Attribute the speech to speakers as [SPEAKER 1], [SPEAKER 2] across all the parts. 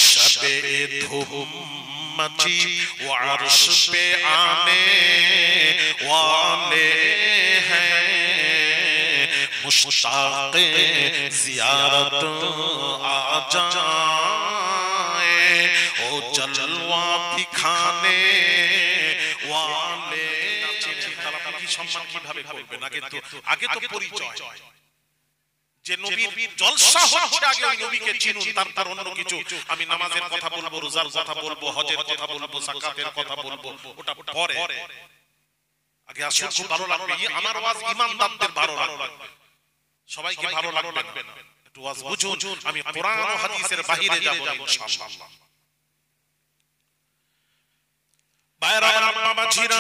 [SPEAKER 1] शबे धूम मची वो अर्श पे आने वाले हैं मुश्ताक़े ज़ियारत आ जाए ओ जलवा दिखाने वाले। কি সম্মান কিভাবে করবেন আগে তো পরিচয় যে নবীর জলসা হচ্ছে আগে ওই নবীকে চিনুন, তারপর অন্য কিছু আমি নামাজের কথা বলবো, রোজার কথা বলবো, হজের কথা বলবো, যাকাতের কথা বলবো, ওটা পরে। আগে আসুন, খুব ভালো লাগবে আমার ওয়াজ, ঈমানদারদের ভালো লাগবে, সবাইকে ভালো লাগবে না। একটু ওয়াজ বুঝুন, আমি কোরআন ও হাদিসের বাইরে যাব না ইনশাআল্লাহ। বাইরা আমার বাবাজিরা,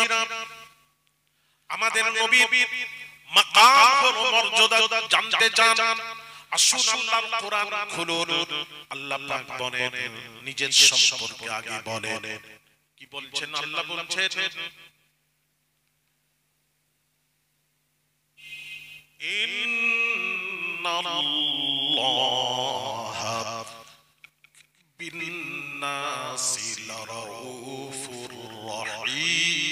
[SPEAKER 1] আমাদের নবীর মাকাম ও মর্যাদা জানতে চান, আসুন আল্লাহর কোরআন খুলুন। আল্লাহ পাক বলেন নিজের সম্পর্কে আগে বলেন, কি বলছেন? আল্লাহ বলছেন ইন্নাল্লাহা বিন-নাসি লারাউফুর রাহিম।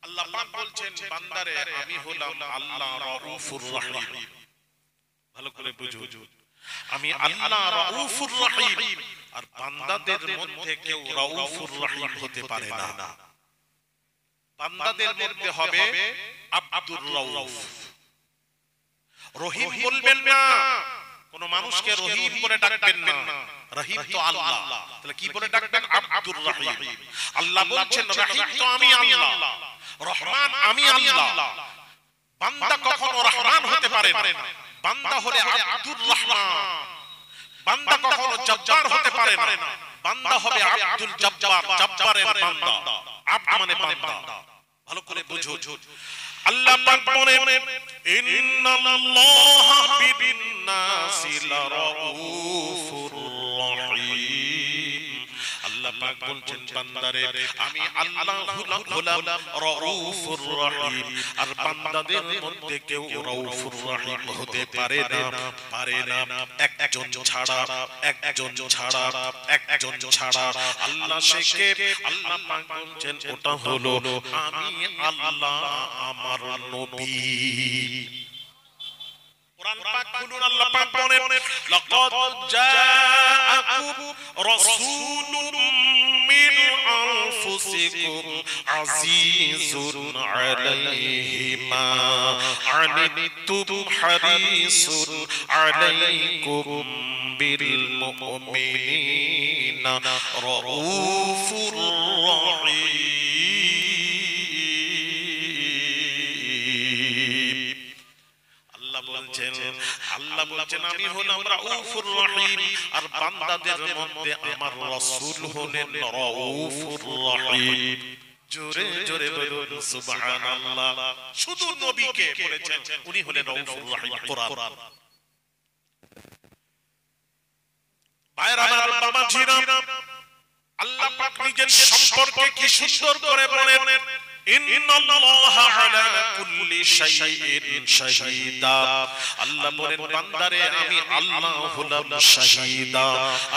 [SPEAKER 1] আল্লাহ পাক বলছেন বান্দারে আমি হলাম আল্লাহ রাউফুর রহিম। ভালো করে বুঝুন, আমি আল্লাহ রাউফুর রহিম। আর বান্দাদের মধ্যে কেউ রাউফুর রহিম হতে পারে না। বান্দাদের মধ্যে হবে আব্দুর রাউফ। রহিম বলবেন না, কোন মানুষকে রহিম বলে ডাকবেন না, রহিম তো আল্লাহ, তাহলে কি বলে ডাকবেন? আব্দুর রহিম। আল্লাহ বলছেন রহিম তো আমি আল্লাহ, রহমান আমি আল্লাহ। বান্দা কখনো রহমান হতে পারে না, বান্দা হলে আব্দুর রহমান। বান্দা কখনো জব্বার হতে পারে না, বান্দা হবে আব্দুল জব্বার, জব্বারের বান্দা। আব্দ মানে বান্দা। ভালো করে বুঝুন, আল্লাহ পাক বলেন ইন্নাল্লাহা বিন-নাসি লারাউফুর রহিম। আল্লাহ পাক বলছেন বান্দারে আমি আল্লাহ হলাম রাউফুর রহিম। আর বান্দাদের মধ্যে কেউ রাউফুর রহিম হতে পারে না, একজন ছাড়া আল্লাহ শেখে। আল্লাহ পাক বলছেন ওটা হলো আমি আল্লাহ, আমার নবী। কুরআন পাক খুলুন, আল্লাহ পাক বলেন লাকাদ জাআকুম রাসূলুম মিন আনফুসিকুম আজিজুন আলাইহি মা আনিতুম হারিসুন আলাইকুম বিল মুমিনিনা রাউফুর রহিম। আল্লাহ বলছেন আমি হলাম রাউফুর রহিম। আর বান্দাদের মধ্যে আমার রাসূল হলেন রাউফুর রহিম। জোরে জোরে বলুন সুবহানাল্লাহ। শুধু নবীকে বলেছেন উনি হলেন রাউফুর রহিম। কোরআন ভাইরা আমার বাবাজিরা, আল্লাহ পাক নিজের সম্পর্কে কি সুন্দর করে বলেন ইন্নাল্লাহা আলা কুল্লি শাইইন শাহীদা। আল্লাহ বলেন বান্দারে আমি আল্লাহ হলাম শাহীদা।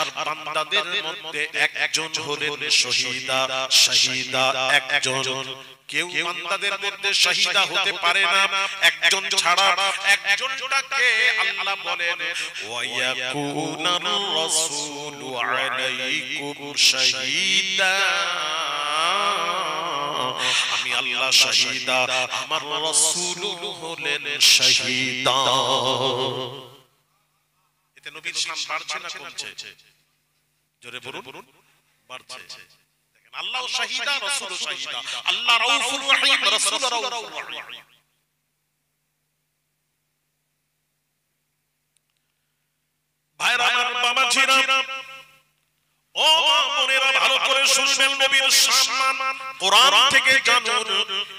[SPEAKER 1] আর বান্দাদের মধ্যে একজন হলেন শাহীদা একজন। কেউ বান্দাদের মধ্যে শাহীদা হতে পারে না, একজন ছাড়া। একজনটাকে আল্লাহ বলেন ওয়া ইয়াকুনার রাসূলু আলাইকুম শাহীদা। আমি আল্লাহ শাহীদা, আমার রাসূল হলেন শাহীদা। এতে নবীর শান বাড়ছে না কমছে? জোরে বলুন, বাড়ছে। দেখেন আল্লাহ শাহীদা, রাসূল শাহীদা। আল্লাহ রাউফুর রহিম, রাসূল রাউফুর রহিম। ভাইরা আমার বাবাজিরা, ও বোনেরা ভালো করে শুনবেন, নবীর সম্মান কোরআন থেকে জানুন।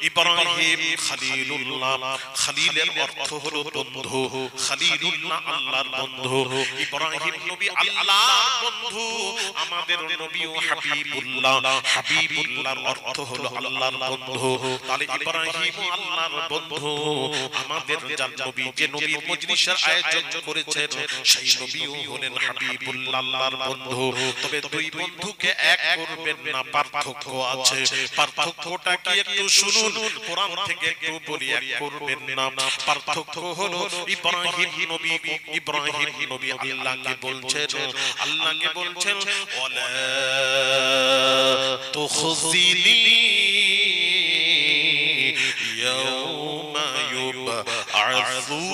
[SPEAKER 1] ইব্রাহিম খলিলুল্লাহ, খলিলের অর্থ হলো বন্ধু, খলিলুল্লাহ আল্লাহর বন্ধু। ইব্রাহিম নবী আল্লাহর বন্ধু, আমাদের নবীও হাবিবুল্লাহ, হাবিবুল্লাহর অর্থ হলো আল্লাহর বন্ধু। তাহলে ইব্রাহিম আল্লাহর বন্ধু, আমাদের যার নবী, যে নবীর মজলিসের আয়োজন করেছেন সেই নবীও হলেন হাবিবুল্লাহ আল্লাহর বন্ধু। তবে দুই বন্ধুকে এক করবেন না, পার্থক্য আছে। পার্থক্যটা কি একটু শুনুন, কোরআন থেকে একটু বলি, এক করবেন না। পার্থক্য হলো ইব্রাহিম নবী আল্লাহকে বলছেন ওয়ালা তুখজিনি ইয়াউমা ইউবআসুন।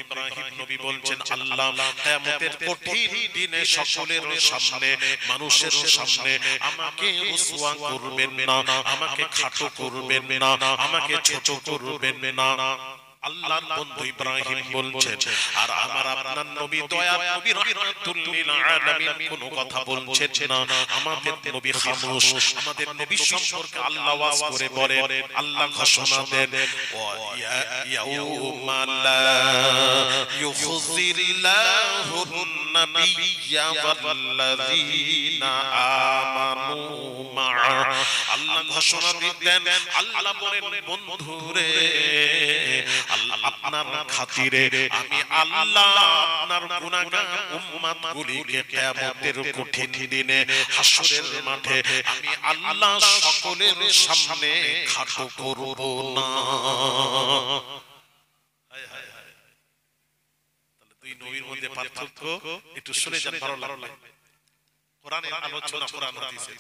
[SPEAKER 1] ইব্রাহিম নবী বলছেন, আল্লাহ কিয়ামতের কঠিন দিনে সকলের সামনে, মানুষের সামনে আমাকে রুসওয়া করবেন না, আমাকে খাটো করবেন না, আমাকে ছোট করবেন না। আল্লাহর বন্ধু ইব্রাহিম বলছেন। আর আমার আপনার নবী, দয়ার নবী, রাহমাতুল লিল আলামিন কোনো কথা বলছেন না। আমাদের নবী খামোশ। আমাদের নবী সম্পর্কে আল্লাহ ওয়াজ করে বলেন, আল্লাহ ঘোষণা দেন, ইয়াউমা লা ইউখজিল্লাহুন নাবিয়্যা ওয়াল্লাযীনা আমানু মা'a। আল্লাহ ঘোষণা দেন, আল্লাহ বলেন, বন্ধুরে, আপনার খাতিরে আমি আল্লাহ আপনার গুনাহগার উম্মতগুলিকে কিয়ামতের কঠিন দিনে, হাসরের মাঠে আমি আল্লাহ সকলের সামনে খাটো করব না। তাহলে দুই নবীর মধ্যে পার্থক্য একটু শুনে যান, ভালো লাগবে। কোরআনের আলোচনা, কোরআন হাদিসে।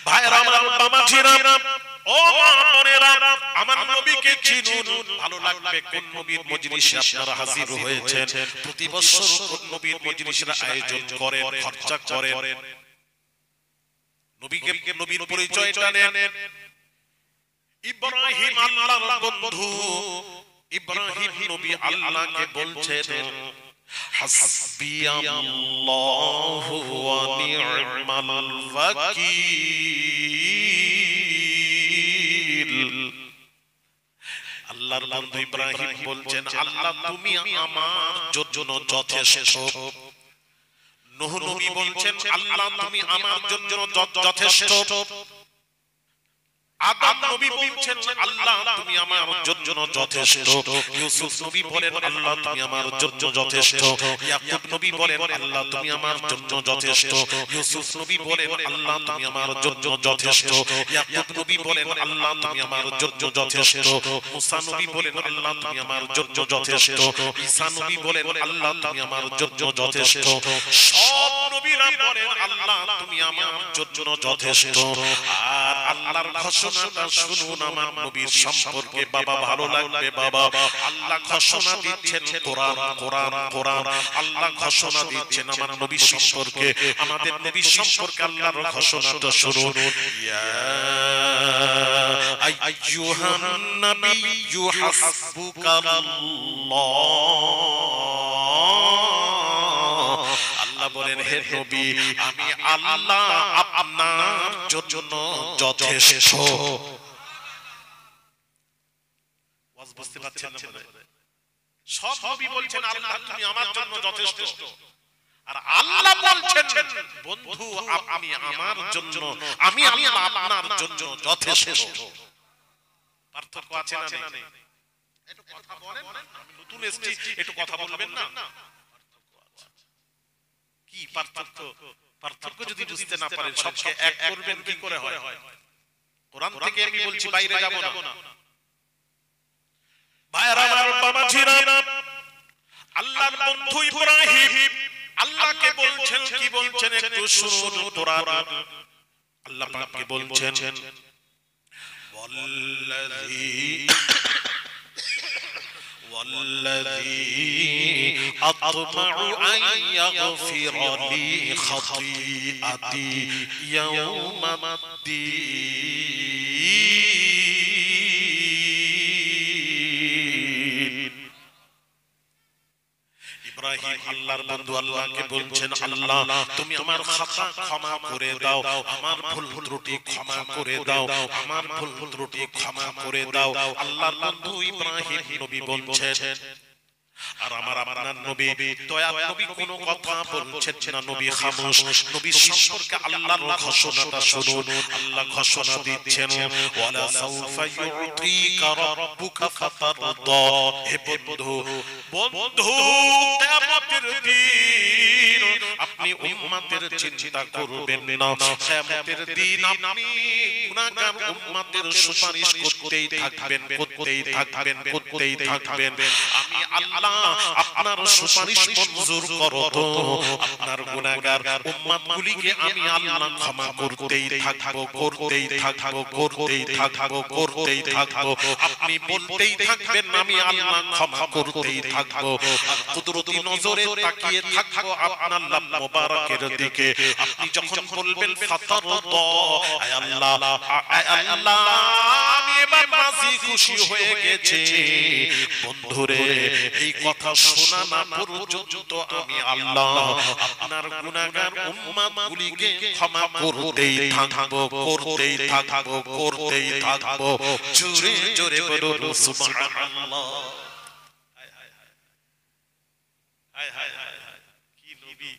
[SPEAKER 1] ভাইরা আমার, বাবাজিরা, ও মা বোনেরা, আমার নবীকে চিনুন। ভালো লাগবে কোন নবীর মজলিসে আপনারা হাজির হয়েছেন। প্রতি বছর কোন নবীর মজলিসের আয়োজন করেন, খরচা করেন। নবীকে, নবীর পরিচয়টা নেন। ইব্রাহিম আল্লাহর বন্ধু। ইব্রাহিম নবী আল্লাহকে বলছেন, হাসবিয়াল্লাহু ওয়া নি'মাল ওয়াকিল। আল্লাহর বন্ধু ইব্রাহিম বলছেন, আল্লাহ তুমি আমার জন্য যথেষ্ট। নূহ নবী বলছেন, আল্লাহ তুমি আমার জন্য যথেষ্ট। আদম নবী বলছেন, আল্লাহ তুমি আমার জন্য যথেষ্ট। ইউসুফ নবী বলেন, আল্লাহ তুমি আমার জন্য যথেষ্ট। ইয়াকুব নবী বলেন, আল্লাহ তুমি আমার জন্য যথেষ্ট। ইউসুফ নবী বলেন, আল্লাহ তুমি আমার জন্য যথেষ্ট। ইয়াকুব নবী বলেন, আল্লাহ তুমি আমার জন্য যথেষ্ট। মুসা নবী বলেন, আল্লাহ তুমি আমার জন্য যথেষ্ট। ঈসা নবী বলেন, আল্লাহ তুমি আমার জন্য যথেষ্ট। সব নবীরা বলেন, আল্লাহ তুমি আমার জন্য যথেষ্ট। আর আল্লাহর ঘোষণা শুনুন আমার নবীর সম্পর্কে, বাবা ভালো লাগবে বাবা। আল্লাহ ঘোষণা দিচ্ছেন, কোরআন কোরআন কোরআন। আল্লাহ ঘোষণা দিচ্ছেন আমার নবী সম্পর্কে, আমাদের নবী সম্পর্কে আল্লাহর ঘোষণাটা শুনুন। ইয়া আইয়ুহান নাবিয়্যু হাসবুকাল্লাহ। আল্লাহ বলেন, হে নবী, আমি আল্লাহ আপনার জন্য যথেষ্ট। ওয়াজ বুঝতে পারছেন না? সব নবী বলছেন, আল্লাহ তুমি আমার জন্য যথেষ্ট। আর আল্লাহ বলছেন, বন্ধু আমি আমার জন্য, আমি আল্লাহ আপনার জন্য যথেষ্ট। পার্থক্য আছে না নেই? একটু কথা বলেন, আমি নতুন এসেছি, একটু কথা বলবেন না? কি পার্থক্য? পার্থক্য যদি বুঝতে না পারেন, সবকে এক করবেন কি করে হয়? কোরআন থেকে আমি বলছি, বাইরে যাব না। ভাইরা আমার, বাবাজিরা, আল্লাহর বন্ধু ইব্রাহিম আল্লাহকে বলছেন, কি বলছেন একটু শুনুন। কোরআন আল্লাহ পাককে বলছেন, والذي أطمع أن يغفر لي خطيئتي يوم الدين। ইব্রাহিম আল্লাহর বন্ধু আল্লাহকে বলছেন, আল্লাহ তুমি আমার খাতা ক্ষমা করে দাও, আমার ভুল ত্রুটি ক্ষমা করে দাও, আমার ভুল ত্রুটি ক্ষমা করে দাও। আল্লাহর বন্ধু ইব্রাহিম নবী বলছেন, আর আমার আপনার নবী দয়ার নবী কোনো কথা বলছেন না, নবী খামোশ। নবী সম্পর্কে আল্লাহর ঘোষণাটা শুনুন। আল্লাহ ঘোষণা দিচ্ছেন, ওয়ালা সাউফা ইউতিকা রাব্বুকা ফাতারদা। হে বন্ধু, বন্ধু কিয়ামতের দিন আপনি উম্মতের চিন্তা করবেন না। কিয়ামতের দিন আপনি গুনাহগার উম্মতের সুপারিশ করতেই থাকবেন, করতেই থাকবেন, করতেই থাকবেন। আমি আল্লাহ আপনার সুপারিশ মঞ্জুর করো তো, আপনার গুনাহগার উম্মতগুলিকে আমি আল্লাহ ক্ষমা করতেই থাকবো, করতেই থাকবো, করতেই থাকবো, করতেই থাকবো। আপনি বলতেই থাকবেন, আমি আল্লাহ ক্ষমা করতেই থাকবো। কুদরতি নজরে তাকিয়ে থাকবো আপনার নাম মোবারকের দিকে। আপনি যখন বলবেন ফাতারদা, আয় আল্লাহ, আয় আল্লাহ আমি এবার রাজি খুশি হয়ে গেছি। বন্ধুরে এই কথা শোনা না পর্যন্ত আমি আল্লাহ আপনার গুনাহগার উম্মতগুলিকে ক্ষমা করতেই থাকবো, করতেই থাকবো, করতেই থাকবো। জোরে জোরে বলুন সুবহানাল্লাহ। হায় হায় হায় হায়, কি নবী!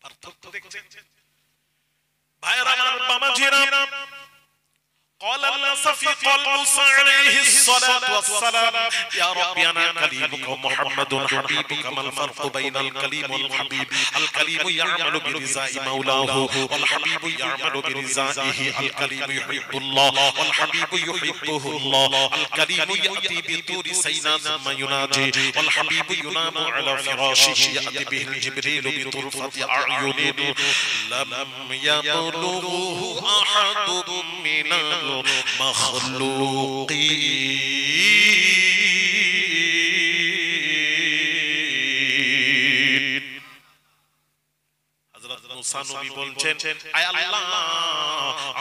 [SPEAKER 1] পার্থক্য দেখছেন ভাইরা আমার, বাবাজিরা। قال الصفي قال موسى عليه الصلاة والسلام يا ربي أنا كليمك محمد حبيبك ما الفرق بين الكليم والحبيب؟ الكليم يعمل برضاء مولاه والحبيب يعمل برضائه. الكليم يحب الله والحبيب يحبه الله. الكليم يأتي بطور سيناء ثم يناجي، والحبيب ينام على فراشه يأتي به الجبريل بطرفة أعين لم يبلغه أحد من المخلوقين. হযরত মুসা নবী বলছেন, আয় আল্লাহ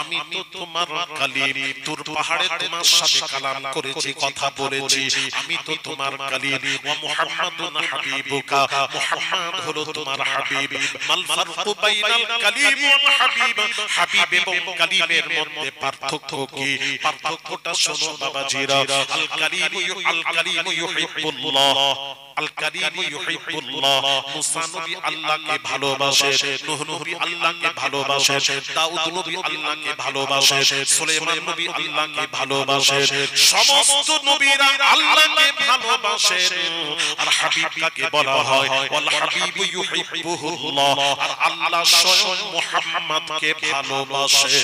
[SPEAKER 1] আমি তো তোমার কালিম, তুর পাহাড়ে তোমার সাথে কালাম করেছি, কথা বলেছি। আমি তো তোমার কালিম। ওয়া মুহাম্মাদুন হাবিবুকা, মুহাম্মদ হলো তোমার হাবিব। মাল ফারকু বাইনাল কালিম ওয়াল হাবিব, হাবিব এবং কালিমের মধ্যে পার্থক্য কি? পার্থক্যটা শোনো বাবাজিরা। আল কালিম ইউহিব্বুল্লাহ, আল কালিম ইউহিব্বুল্লাহ। মুসা নবী আল্লাহকে ভালোবাসে, নূহ নবী আল্লাহকে ভালোবাসে, দাউদ নবী আল্লাহকে ভালোবাসে, সুলাইমান নবী আল্লাহকে ভালোবাসে। সমস্ত নবীরা আল্লাহকে ভালোবাসে। আর হাবিব কাকে বলা হয়? ওয়াল হাবিব ইউহিব্বুহুল্লাহ। আর আল্লাহ স্বয়ং মুহাম্মদকে ভালোবাসে।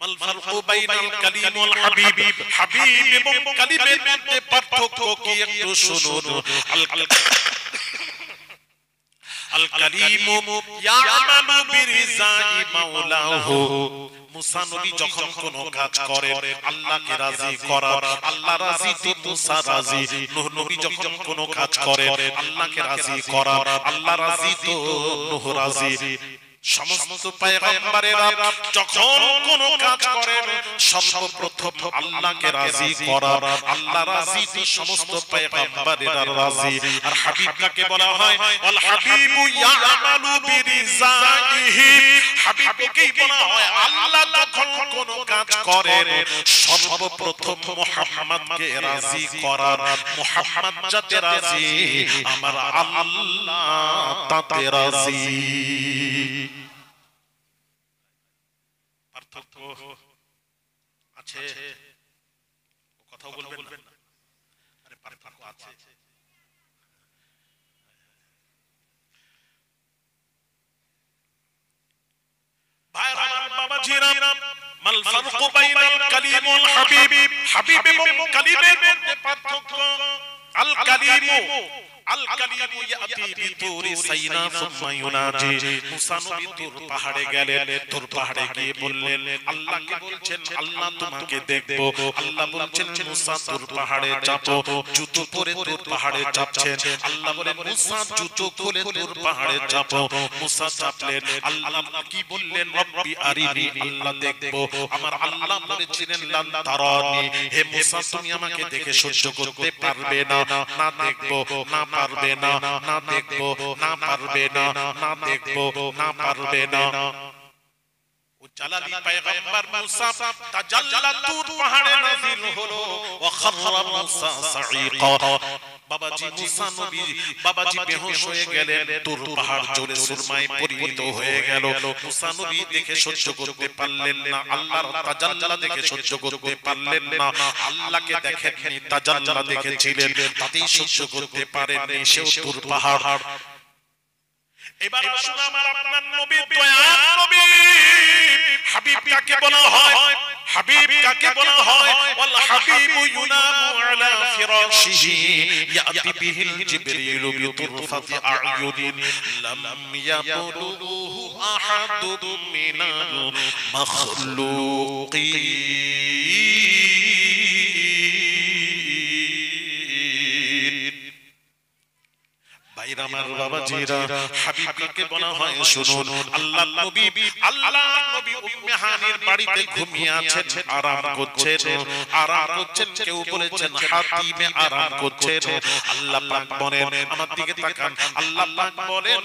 [SPEAKER 1] মাল ফারকু বাইনাল কালিম ওয়াল হাবিব, হাবিব এবং কালিমের মধ্যে পার্থক্য কি একটু শুনুন। আল কালিম ইয়ামালু বিরিজাই মাওলাহু। মুসা নবী যখন কোন কাজ করেন আল্লাহকে রাজি করার, আল্লাহ রাজি তো মুসা রাজি। নূহ নবী যখন কোন কাজ করেন আল্লাহকে রাজি করার, আল্লাহ রাজি তো নূহ রাজি। সমস্ত পয়গম্বরেরা যখন কোন কাজ করেন সর্বপ্রথম আল্লাহকে রাজি করার, আল্লাহ রাজি তো সমস্ত পয়গম্বরেরা রাজি। আর হাবিব কাকে বলা হয়? ওয়াল হাবিবু ইয়ামালু বিরিজাইহি। হাবিবকেই বলা হয় আল্লাহ যখন কোন কাজ করেন সর্বপ্রথম মুহাম্মদকে রাজি করার। মুহাম্মদ যাতে রাজি, আমার আল্লাহ তাতে রাজি। পার্থক্য আছে, কথা বলবেন না? আরে পার্থক্য আছে। ভাইরা আমার, বাবাজিরা, মাল ফারকু বাইনাল কালিম ওয়াল হাবিব, হাবিব এবং কালিমের মধ্যে পার্থক্য। আল কালিম আল কালিমু ইয়াতি বিতুরি সাইনা সুম্মা ইউনাজি মুসা নবী তুর পাহাড়ে গেলেন তুর পাহাড়ে গিয়ে বললেন আল্লাহকে বলছেন আল্লাহ তোমাকে দেখব আল্লাহ বলছেন মুসা তুর পাহাড়ে চাপো জুতো পরে তুর পাহাড়ে চাপছেন আল্লাহ বলেন মুসা জুতো খুলে তুর পাহাড়ে চাপো মুসা চাপলেন আল্লাহ কি বললেন রব্বি আরিনি আল্লাহ দেখব আমার আল্লাহ বলেছিলেন লান তারানি হে মুসা তুমি আমাকে দেখে সহ্য করতে পারবে না না দেখবো না পারবে না না দেখবো না পারবে না না দেখবো না পারবে না জালালি পয়গম্বর মুসা তাজাল্লা তুর পাহাড়ে নাযিল হলো ওয়া খাররা মুসা সাঈকা বাবাজি মুসা নবী বাবাজি বেহুশ হয়ে গেলেন তুর পাহাড় জ্বলে সুরমায় পরিণত হয়ে গেল মুসা নবী দেখে সহ্য করতে পারলেন না আল্লাহর তাজাল্লা দেখে সহ্য করতে পারলেন না আল্লাহকে দেখেননি তাজাল্লা দেখেছিলেন তাতেই সহ্য করতে পারেননি সেও তুর পাহাড় এবার আসুন আমার আপনার নবী দয়ার নবী হাবিব কাকে বলা হয় হাবিব কাকে বলা হয় ওয়াল হাবিবু ইউনামু আলা ফিরাশিহি ইয়াতি বিহিল জিবরিলু বিতুরফাতি আ'য়ুনিন লাম ইয়াবলুহু আহাদুম মিনাল মাখলুকিন আমার বাবাজিরা হাবিবকে বলা হয় শুনুন আল্লাহর নবী উম্মে হানির বাড়িতে ঘুমিয়ে আছেন আরাম করছেন কেউ বলেছেন হাতিমে আরাম করছেন আল্লাহ পাক বলেন আমার দিকে তাকান আল্লাহ পাক বলেন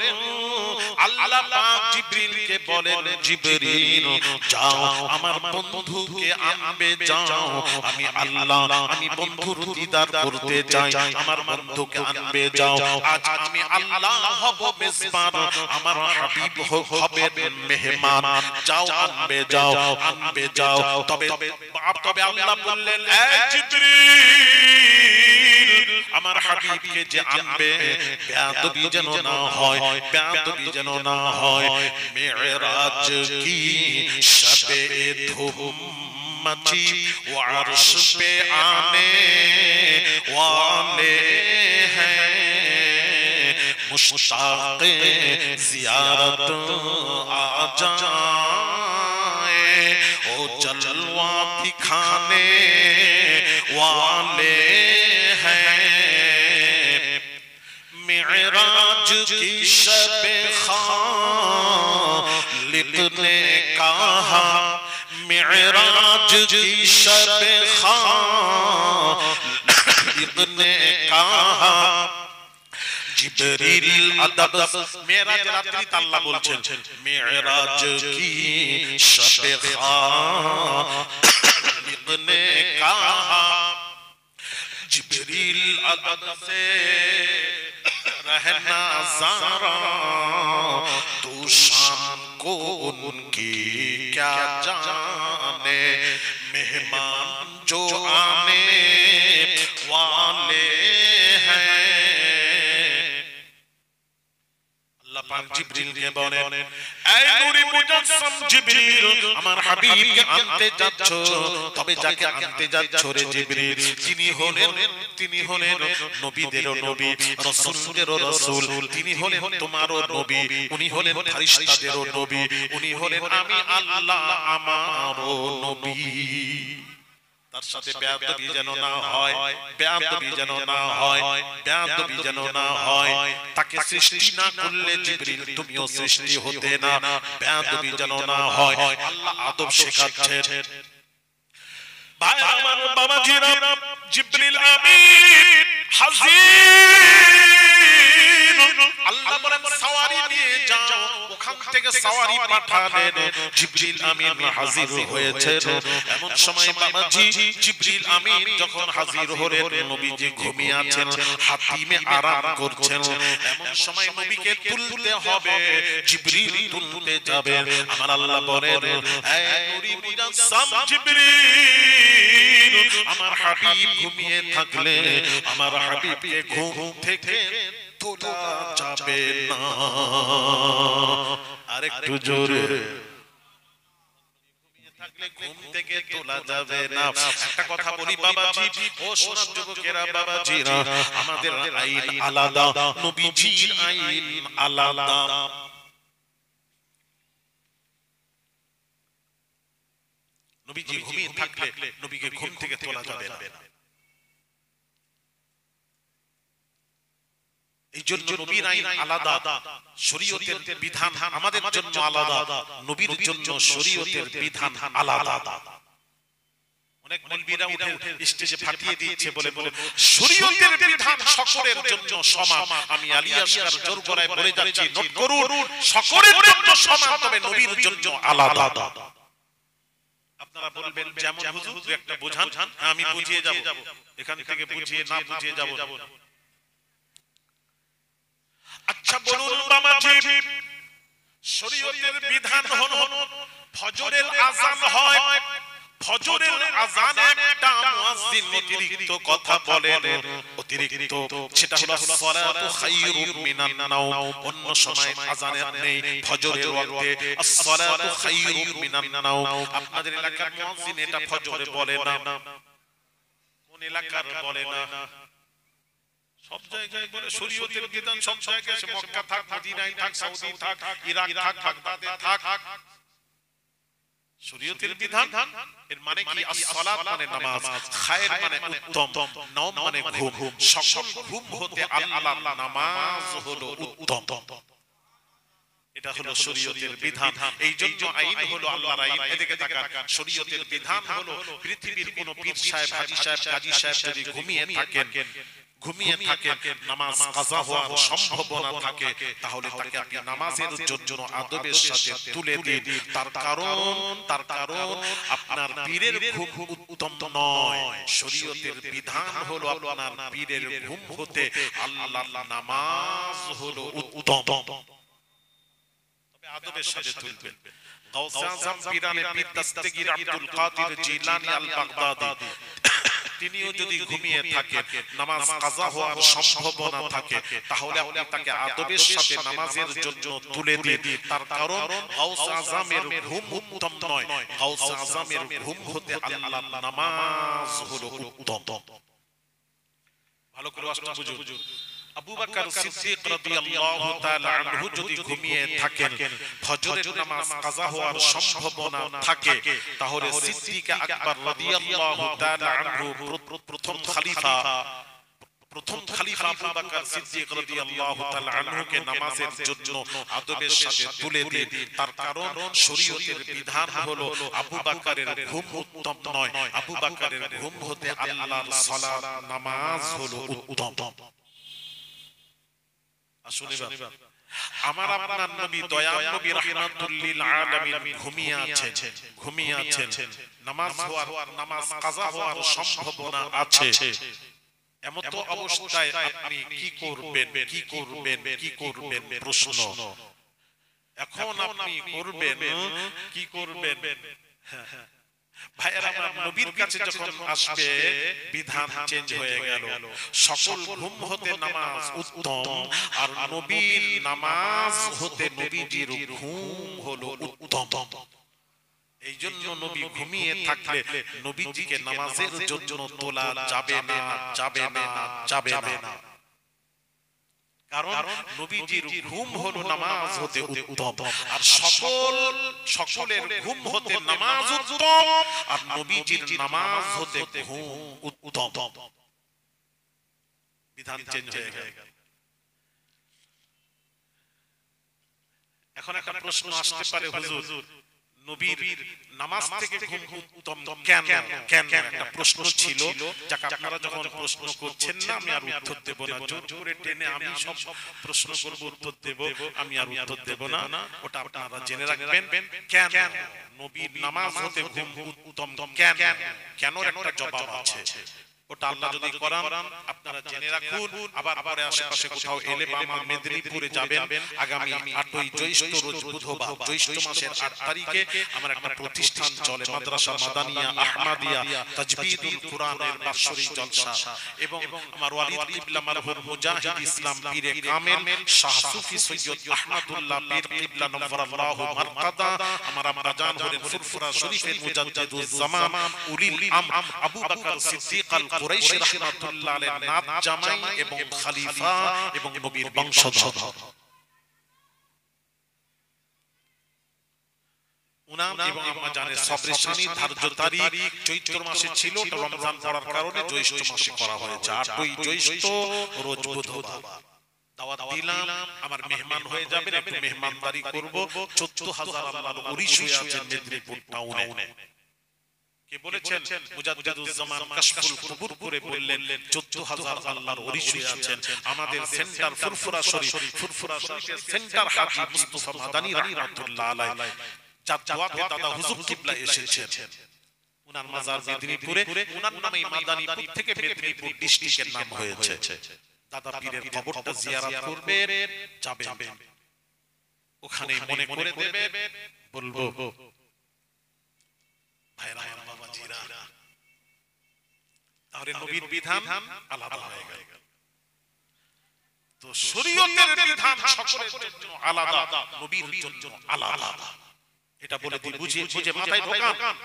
[SPEAKER 1] আল্লাহ পাক জিবরিলকে বলেন জিবরিল যাও আমার বন্ধুকে আনবে যাও আমি আল্লাহ আমি বন্ধুর দিদার করতে চাই আমার বন্ধুকে আনবে যাও আজ আমি আল্লাহ হব মেজবান আমার হাবিব হবে মেহমান যাও আনবে যাও তবে আল্লাহ বললেন এই জিবরিল আমার হাবিবকে যে আনবে বেয়াদবি যেন না হয় মেরাজ কি শবে ধুম मची वो अर्श पे आने वाले हैं मुश्ताक़ ज़ियारत आ जाए ओ जलवा दिखाने वाले हैं मेराज की शब खालिद ने कहा मेराज की शब खालिद ने कहा जिब्रील अदब मेराज रात्रि अल्लाह बोलছেন मेराज की शब खालिद ने कहा जिब्रील अदब से रहना ज़ारा तू शाम को उनकी क्या जाने मेहमान जो आने वाले हैं अल्लाह पाक जिब्रील के বলেন এই নূরি মুজাসসাম জিবরিল আমার হাবিবকে আনতে যাচ্ছ তবে যাকে আনতে যাচ্ছ রে জিবরিল তিনি হলেন নবীদেরও নবী রাসূলদেরও রাসূল তিনি হলেন তোমারও নবী উনি হলেন ফেরেশতাদেরও নবী উনি হলেন আমি আল্লাহ আমারও নবী তার সাথে বেয়াদবি যেন না হয় তাকে সৃষ্টি না করলে জিবরিল তুমিও সৃষ্টি হতে না বেয়াদবি যেন না হয় আল্লাহ আদব শেখাচ্ছেন ভাই আমার বাবাজিরা জিবরিল আমিন হাজির আল্লাহ বলেন সওয়ারি নিয়ে যাও ওখান থেকে সওয়ারি পাঠালেন জিবরিল আমিন হাজির হয়েছে এমন সময় বাবাজি জিবরিল আমিন যখন হাজির হলেন নবীজি ঘুমিয়ে আছেন হাতিমে আরাম করছেন এমন সময় নবীকে তুলতে হবে জিবরিল তুলতে যাবে আমার আল্লাহ বলেন এই নূরি মুজাসসাম জিবরিল আমার হাবিব ঘুমিয়ে থাকলে আমার হাবিবকে ঘুম থেকে তোলা যাবে না আরেকটু জোরে থাকলে ঘুম থেকে তোলা যাবে না। একটা কথা বলি বাবাজি, ও সোনার যুবকেরা বাবাজিরা, আমাদের আইন আলাদা, নবীজির আইন আলাদা। নবীজি ঘুমিয়ে থাকলে নবীকে ঘুম থেকে তোলা যাবে না। এই জন্য নবীর আইন আলাদা, শরীয়তের বিধান আমাদের জন্য আলাদা, নবীর জন্য শরীয়তের বিধান আলাদা। অনেক মৌলবীরা উঠে স্টেজে ফাটিয়ে দিচ্ছে বলে বলে শরীয়তের বিধান সকলের জন্য সমান। আমি আলী আসগার জোর গলায় বলে যাচ্ছি, নোট করুন, সকলের জন্য সমান, তবে নবীর জন্য আলাদা। আপনারা বলবেন যেমন হুজুর একটা বোঝান, আমি বুঝিয়ে যাব, এখান থেকে বুঝিয়ে না বুঝিয়ে যাব। আচ্ছা বলুন বাবাজি, শরীয়তের বিধান হলো ফজরের আযান হয়, ফজরের আযানে একটা মুয়াজ্জিন অতিরিক্ত কথা বলেন, অতিরিক্ত, সেটা হলো সালাতু খায়রুম মিনান নাওম। অন্য সময় আযানে নেই, ফজরের ওয়াক্তে as-সালাতু খায়রুম মিনান নাওম। আপনাদের এলাকার মুয়াজ্জিন এটা ফজরে বলে না, কোন এলাকার বলে না? সব জায়গায় বলে শরীয়তের বিধান, সব জায়গায়, সে মক্কা থাক, মদিনায় থাক, সৌদি থাক, ইরাক থাক, বাগদাদে থাক, শরীয়তের বিধান। এর মানে কি? as-সালাত মানে নামাজ, খায়র মানে উত্তম, নাওম মানে ঘুম। সকল ঘুম হতে আল্লাহর নামাজ হলো উত্তম। এটা হলো শরীয়তের বিধান। এই জন্য আইন হলো আল্লাহর আইন। এদিকে তাকান, শরীয়তের বিধান হলো পৃথিবীর কোন পীর সাহেব, হাজী সাহেব, গাজী সাহেব যদি ঘুমিয়ে থাকেন, নামাজ কাজা হওয়ার সম্ভাবনা থাকে, তাহলে তাকে আপনি নামাজের জন্য আদবের সাথে তুলে দিন। তার কারণ আপনার পীরের ঘুম উত্তম নয়। শরীয়তের বিধান হলো আপনার পীরের ঘুম হতে আল্লাহর নামাজ হলো উত্তম, তবে আদবের সাথে তুলবেন। গাউসে আযম পীরানে পীর দস্তগীর আব্দুল কাদের জিলানী আল বাগদাদি, তিনিও যদি ঘুমিয়ে থাকেন, নামাজ কাজা হওয়ার সম্ভাবনা থাকে, তাহলে আপনি তাকে আদবের সাথে নামাজের জন্য তুলে দিন। তার কারণ গাউসে আযমের ঘুম উত্তম নয়, গাউসে আযমের ঘুম হতে আল্লাহর নামাজ হলো উত্তম। ভালো করে আসতে বুঝুন। আবু বকর সিদ্দিক রাদিয়াল্লাহু তাআলা আনহু যদি ঘুমিয়ে থাকেন, ফজরের নামাজ কাজা হওয়ার সম্ভাবনা থাকে, তাহলে সিদ্দিক আকবর রাদিয়াল্লাহু তাআলা আনহু প্রথম খলিফা আবু বকর সিদ্দিক রাদিয়াল্লাহু তাআলা আনহুকে নামাজের জন্য আদবের সাথে তুলে দিন। তার কারণ শরীয়তের বিধান হলো আবু বকরের ঘুম উত্তম নয়, আবু বকরের ঘুম হতে আল্লাহর সালাত নামাজ হলো উত্তম। আমার আপনার নবী দয়াল নবী রাহমাতুল লিল আলামিন ঘুমিয়ে আছেন, নামাজ কাজা হওয়ার সম্ভাবনা আছে। এমন তো অবস্থায় আপনি কি করবেন প্রশ্ন। এখন আপনি কি করবেন? ভাইয়েরা আমার, নবীর কাছে যখন আসবে বিধান চেঞ্জ হয়ে গেল। সকল ঘুম হতে নামাজ উত্তম, আর নবীর নামাজ হতে নবীজির ঘুম হলো উত্তম। এই জন্য নবী ঘুমিয়ে থাকলে নবীজিকে নামাজের জন্য তোলা যাবে না। কারণ নবীজির ঘুম হলো নামাজ হতে উত্তম, আর সকলের ঘুম হতে নামাজ উত্তম, আর নবীজির নামাজ হতে ঘুম উত্তম। বিধান চেঞ্জ হয়ে গেল। এখন একটা প্রশ্ন আসতে পারে, হুজুর নবীর নামাজ থেকে ঘুম উত্তম কেন? একটা প্রশ্ন ছিল, যাকে আপনারা যখন প্রশ্ন করছেন না, আমি আর উত্তর দেব না। জোর করে টেনে আমি সব প্রশ্ন করব, উত্তর দেব, আমি আর উত্তর দেব না। ওটা আপনারা জেনে রাখবেন। কেন নবীর নামাজ হতে ঘুম উত্তম? কেন একটা জবাব আছে। ওটা আল্লাহ যদি করান আপনারা জেনে রাখুন। আবার পরে আশেপাশে কোথাও এলে বা আমার মেদিনীপুরে যাবেন, আগামী 8ই জ্যৈষ্ঠ রোজ বুধবার, জ্যৈষ্ঠ মাসের 8 তারিখে আমার একটা প্রতিষ্ঠান চলে, মাদ্রাসা মাদানিয়া আহমদিয়া তাজবিদুল কুরআনের বাৎসরিক জলসা, এবং আমার ওয়ালিদ কিবলা মারহুম মুজাহিদ ইসলাম পীরে কামেল শাহ সুফি সৈয়দ আহমদুল্লাহ পীর কিবলা নওয়ারাল্লাহু মারকাদা, আমার আম্মা জান হলেন ফুরফুরা শরীফের মুজাদ্দিদুজ জামান উলিল আমর আবু বকর সিদ্দিক আল কুরাইশি রাহমাতুল্লাহ আলাইহি নাত জামাই এবং খলিফা এবং নবীর বংশধর। উনাম এবং আম্মা জানের সবরে শানি ধার্য তারিখ চৈত্র মাসে ছিল, রমজান পড়ার কারণে জ্যৈষ্ঠ মাসে করা হয়েছে। 8ই জ্যৈষ্ঠ রোজ বুধবার দাওয়াত দিলাম, আমার মেহমান হয়ে যাবেন, একটু মেহমানদারি করব। 14,000 আল্লাহর ওলি শুয়ে আছেন মেদিনীপুর টাউনে। কে বলেছেন? মুজাদ্দিদুজ জামান কাশফুল কুবুর করে বললেন 14,000 আল্লাহর ওলি শুয়ে আছেন। আমাদের সেন্টার ফুরফুরা শরীফের সেন্টার হাজী মুস্তাফা মাদানী রাহমাতুল্লাহ আলাইহি, যার দোয়াতে দাদা হুজুর কিবলা এসেছেন, উনার মাজার মেদিনীপুরে, উনার নামেই মাদানীপুর থেকে মেদিনীপুর ডিস্ট্রিক্টের নাম হয়েছে। দাদা পীরের কবরটা জিয়ারত করবেন, যাবেন, ওখানে মনে করে দেবে, বলবো ভাইরা আমার বাবাজিরা, তাহলে নবীর বিধান আলাদা হয়ে গেল। তো শরীয়তের বিধান সকলের জন্য আলাদা, নবীর জন্য আলাদা। এটা বলে বুঝে মাথায় ঢোকান।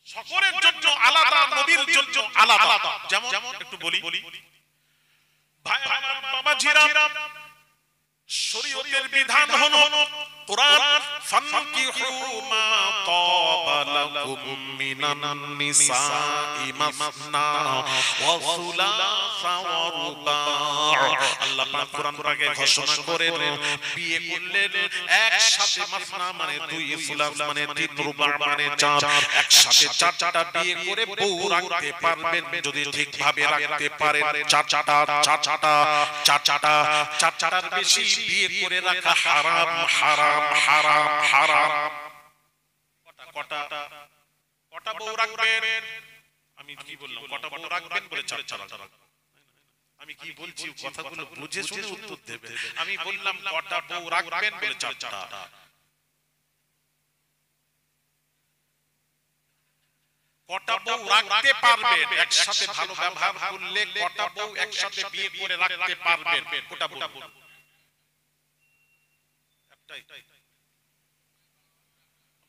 [SPEAKER 1] সকলের জন্য আলাদা, নবীর জন্য আলাদা। যেমন একটু বলি ভাই আমার বাবাজিরা, শরীয়তের বিধান হলো কুরআন, ফানকিহু মা তাবা লাকুম মিনান নিসাই মাসনা ওয়া সুলাসা ওয়া রুবা। আল্লাহ পাক কুরআন পাকে ঘোষণা করেন বিয়ে করলে একসাথে মাসনা মানে 2, সুলাস মানে 3, রুবা মানে 4, একসাথে 4টা বিয়ে করে বউ রাখতে পারবেন যদি ঠিকভাবে রাখতে পারেন। 4টার বেশি বিয়ে করে রাখা হারাম হারাম হারাম হারাম। কটা বউ রাখবেন? আমি কি বললাম? কটা বউ রাখবেন বলে 4টা। আমি কি বলছি কথাগুলো বুঝে শুনে উত্তর দেবে। আমি বললাম কটা বউ রাখবেন বলে 4টা। কটা বউ রাখতে পারবেন একসাথে ভালো ব্যবহার করলে? কটা বউ একসাথে বিয়ে করে রাখতে পারবেন? ওটা বলুন।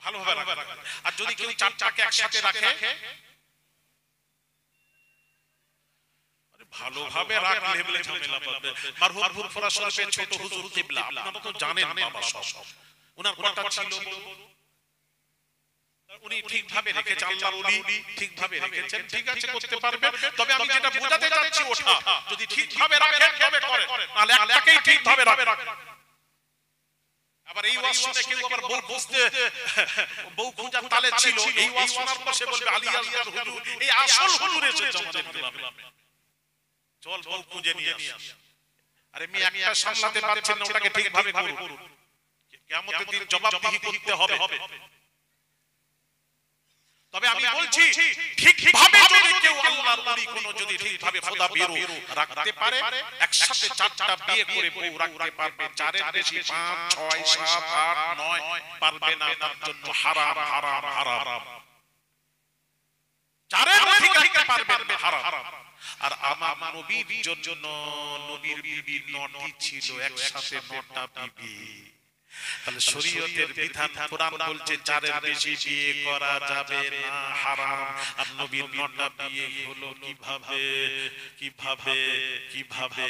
[SPEAKER 1] ভালোভাবে রাখবেন। আর যদি কেউ 4টাকে একসাথে রাখে, ভালোভাবে রাখলে বলে ঝামেলা পাবে। মারহুম ফুরফুরা শরীফের ছোট হুজুর কিবলা, আপনারা তো জানেন বাবা সব, ওনার কটা ছিল? উনি ঠিকভাবে রেখেছেন, আল্লাহর ওলি ঠিকভাবে রেখেছেন, ঠিক আছে করতে পারবেন। তবে আমি যেটা বোঝাতে চাচ্ছি ওটা যদি ঠিকভাবে রাখেন তবে করেন, নাহলে একটাকেই ঠিকভাবে রাখেন। আবার এই ওয়াজ শুনে কেউ আবার বউ খোঁজার তালে ছিল, এই ওয়াজ শোনার পর সে বলবে আলী আসগার হুজুর এই আসল হুজুর এসেছে আমাদের গ্রামে, চল বউ খুঁজে নিয়ে আস। আরে আমি একটা সামলাতে পারছেন না, ওটাকে ঠিকভাবে করুন, কিয়ামতের দিন জবাবদিহি করতে হবে। তবে আমি বলছি ঠিকভাবে যদি কেউ আল্লাহর ওলি কোন যদি ঠিকভাবে খোদা বেরো রাখতে পারে, একসাথে 4টা বিয়ে করে বউ রাখতে পারবে, 4-এর বেশি 5, 6, 7, 8, 9 পারবে না, তার জন্য হারাম হারাম হারাম। 4-এর অধিক রাখতে পারবে না, হারাম। আর আমার নবীর জন্য নবীর বিবি 9টি ছিল, একসাথে 9টা বিবি। তাহলে শরীয়তের বিধান কোরআন বলছে 4-এর বেশি বিয়ে করা যাবে না, হারাম। আর নবীর 9টা বিয়ে হলো কিভাবে কিভাবে কিভাবে?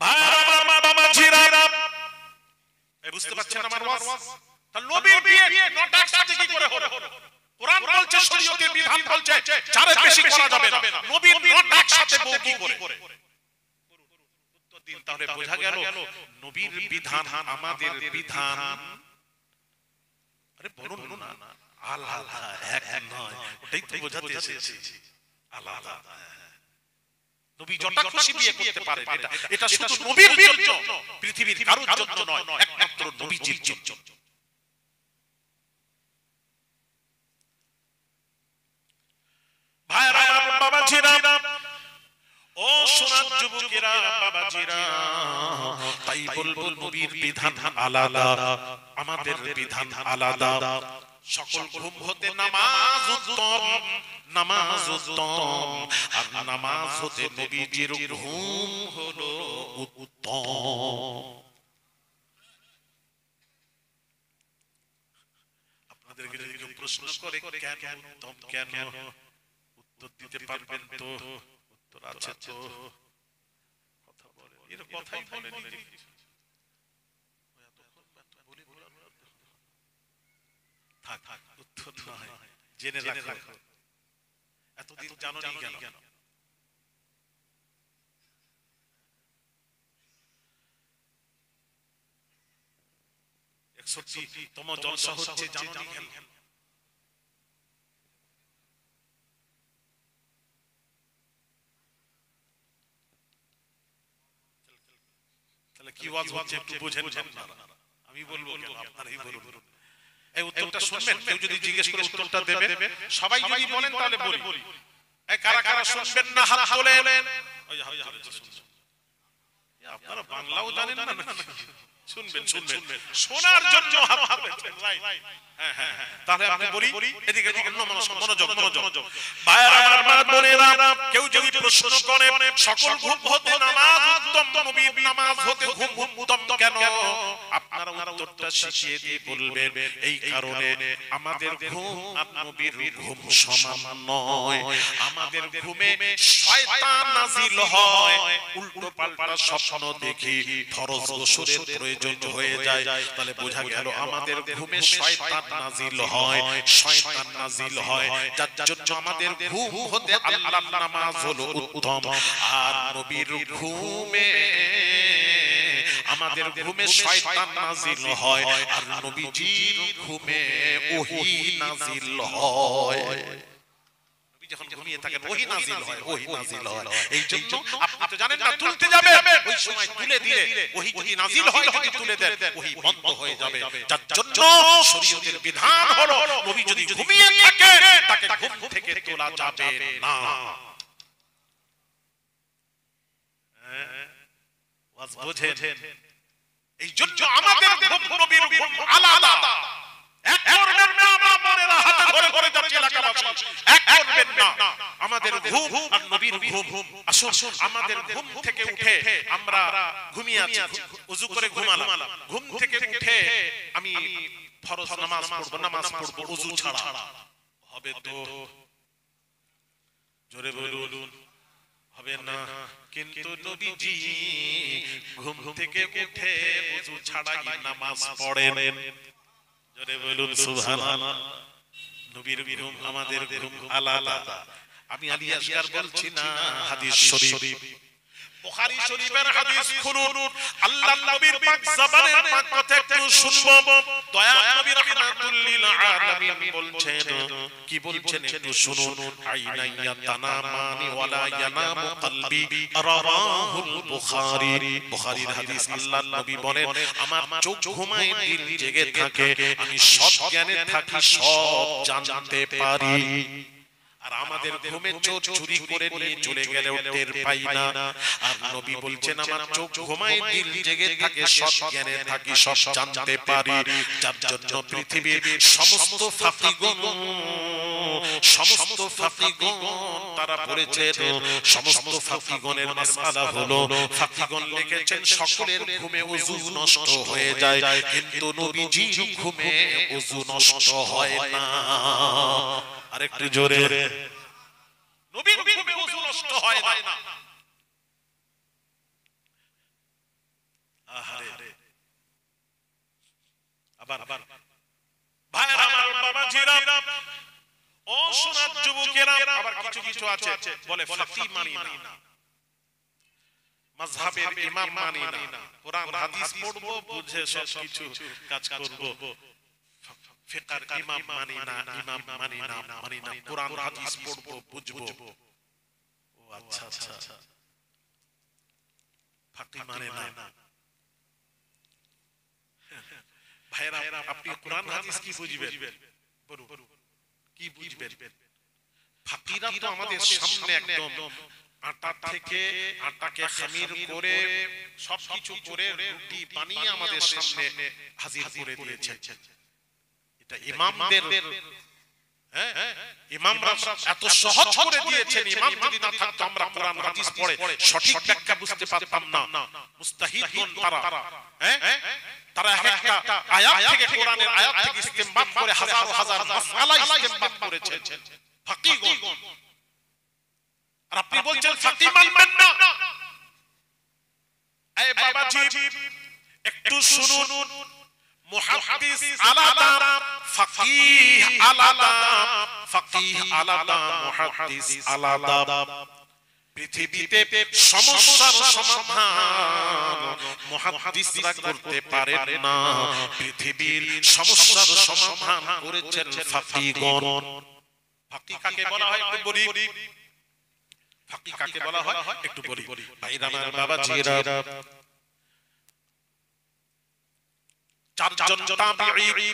[SPEAKER 1] ভাই আমার বাবাজিরা, বুঝতে পারছেন আমার ওয়াজ? তাহলে নবীর বিয়ে 9টা একসাথে কি করে হলো? কোরআন বলছে শরীয়তের বিধান বলছে 4-এর বেশি করা যাবে না, নবীর 9টা একসাথে বউ কি করে? তাহলে বোঝা গেল নবীর বিধান আমাদের বিধান, আরে বলুন না আলাদা, এক নয়, ওটাই তো বোঝাতে এসেছি, আলাদা। নবী যত খুশি বিয়ে করতে পারেন, এটা শুধু নবীর জন্য, পৃথিবীর কারোর জন্য নয়, একমাত্র নবীজির জন্য। ভাইরা আমার বাবাজিরা, ও সোনার যুবকেরা বাবাজিরা, তাই বলবো নবীর বিধান আলাদা, আমাদের বিধান আলাদা। সকল ঘুম হতে নামাজ উত্তম, নামাজ উত্তম, আর নামাজ হতে নবীজির ঘুম হলো উত্তম। আপনাদেরকে যদি কেউ প্রশ্ন করে কেন উত্তম, কেন, উত্তর দিতে পারবেন তো? উত্তর আছে তো, কথা বলে এর কথাই বলেনি। থাক থাক, উত্তর নয়, জেনে রাখো। এতদিন জানোনি কেন? 61তম জলসা হচ্ছে, জানোনি কেন? তাহলে কি ওয়াজ হচ্ছে একটু বুঝেন আপনারা। আমি বলবো কেন, আপনারাই বলুন। এই উত্তরটা শুনবেন, কেউ যদি জিজ্ঞেস করে উত্তরটা দেবে। সবাই যদি বলেন তাহলে বলি। এই কারা কারা শুনবেন না হাত তোলেন। ওই হাত তুলেছে। আপনারা বাংলাও জানেন না? শুনবেন, শোনার জন্য হাত তুলেছেন। হ্যাঁ হ্যাঁ, তাহলে আপনি বলি, এদিকে মনোযোগ। ভাইরা আমার মা বোনেরা, কেউ যদি প্রশ্ন করে সকল ঘুম হতে নামাজ উত্তম, নবীর নামাজ হতে ঘুম উত্তম কেন, আপনারা উত্তরটা শিখিয়ে দিয়ে বলবেন এই কারণে আমাদের ঘুম আর নবীর ঘুম সমান নয়। আমাদের ঘুমে শয়তান নাজিল হয়, উল্টো পাল্টা স্বপ্ন দেখি, ফরজ গোসলের প্রয়োজন হয়ে যায়। তাহলে বোঝা গেল আমাদের ঘুমে শয়তান নাজিল হয়, শয়তান নাজিল হয়, যার জন্য আমাদের ঘুম হতে আল্লাহর নামাজ হলো উত্তম। আর নবীর ঘুমে, আমাদের ঘুমে শয়তান নাজিল হয়, আর নবীজির ঘুমে ওহী নাজিল হয়। যখন ঘুমিয়ে থাকেন ওহী নাজিল হয়, ওহী নাজিল হয়। এই জন্য আপনি তো জানেন না, তুলতে যাবে ওই সময় তুলে দিলে ওহী যদি নাজিল হয়, যদি তুলে দেন ওহী বন্ধ হয়ে যাবে। যার জন্য শরীয়তের বিধান হলো নবী যদি ঘুমিয়ে থাকে তাকে ঘুম থেকে তোলা যাবে না। ওয়াজ বুঝেন? এই জন্য আমাদের ঘুম নবীর ঘুম আলাদা। এক করবেন না মা বোনেরা, হাতে ধরে ধরে যাচ্ছে এলাকাবাসী, এক করবেন না। আমাদের ঘুম আর নবীর ঘুম। আসুন আমাদের ঘুম থেকে উঠে, আমরা ঘুমিয়ে আছি, ওযু করে ঘুমালাম, ঘুম থেকে উঠে আমি ফরজ নামাজ পড়ব ওযু ছাড়া, হবে তো? জোরে বলুন, হবে না? কিন্তু নবীজি ঘুম থেকে উঠে ওযু ছাড়াই নামাজ পড়েন। জোরে বলুন সুবহানাল্লাহ। নবীর ঘুম আমাদের ঘুম আলাদা। আমি আলী আসগার বলছি না, হাদিস শরীফ, বুখারী শরীফের হাদিস খুলুন, আল্লাহর নবীর পাক জবানের পাক কথা একটু শুনবো। দয়ার নবী রাহমাতুল লিল আলামিন বলছেন, কি বলছেন একটু শুনুন। আইনাইয়া তানামানি ওয়ালা ইয়ানামু কলবি, রাওয়াহুল বুখারী। বুখারীর হাদিস, আল্লাহর নবী বলেন, আমার চোখ ঘুমায়, দিল জেগে থাকে, আমি সব জ্ঞানে থাকি, সব জানতে পারি। আর আমাদের ঘুমে চোর চুরি করে নিয়ে চলে গেলেও টের পাই না। আর নবী বলছেন, আমার চোখ ঘুমায়, দিল জেগে থাকে, সব জ্ঞানে থাকি, সব জানতে পারি। যার জন্য পৃথিবীর সমস্ত ফাকিগণ তারা বলেছেন, সমস্ত ফাকিগণের মাসআলা হলো, ফাকিগণ লিখেছেন সকলের ঘুমে ওযু নষ্ট হয়ে যায়, কিন্তু নবীজির ঘুমে ওযু নষ্ট হয় না। আরেকটু জোরে, নবীর ঘুমে ওযু নষ্ট হয় না। আহারে, আবার ভাইরা আমার বাবাজিরা, ও সোনার যুবকেরা, আবার কিছু আছে বলে ফাকি মানি না, মাযহাবের ইমাম মানি না, কোরআন হাদিস পড়বো, বুঝে সব কিছু কাজ করব, ফিকর ইমাম মানি না, ইমাম মানি না, কোরআন হাদিস পড়বো, বুঝবো। ও আচ্ছা আচ্ছা, ফাকি মানে না। ভাইরা, আপনি কোরআন হাদিস কি বুঝবেন? বলুন, কি বুঝবেন? ফাকিরা তো আমাদের সামনে একদম আটা থেকে আটাকে খামির করে সবকিছু করে রুটি বানিয়ে আমাদের সামনে হাজির করে দিয়েছে। এটা ইমামদের ইমামরা এত সহজ করে দিয়েছেন, ইমাম যদি না থাকতো আমরা কোরআন হাদিস পড়ে সঠিক ব্যাখ্যা বুঝতে পারতাম না। মুস্তাহিদুন তারা একটা আয়াত থেকে কোরআনের আয়াত থেকে ইস্তেমবাদ করে হাজার হাজার মাসআলা ইস্তেমবাদ করেছেন ফাকিহগণ। আর আপনি বলছেন ফাকিহ মানবেন না। এই বাবাজি একটু শুনুন, মুহাদ্দিস আলাদা, ফাকিহ আলাদা, ফাকিহ আলাদা, মুহাদ্দিস আলাদা। পৃথিবীতে সমস্যার সমাধান মুহাদ্দিসরা করতে পারেন না, পৃথিবীর সমস্যার সমাধান করেছেন ফাকিহগণ। ফাকিহ কাকে বলা হয় একটু বলি, ফাকিহ কাকে বলা হয় একটু বলি ভাইরা আমার বাবাজিরা। চারজন তাবিঈ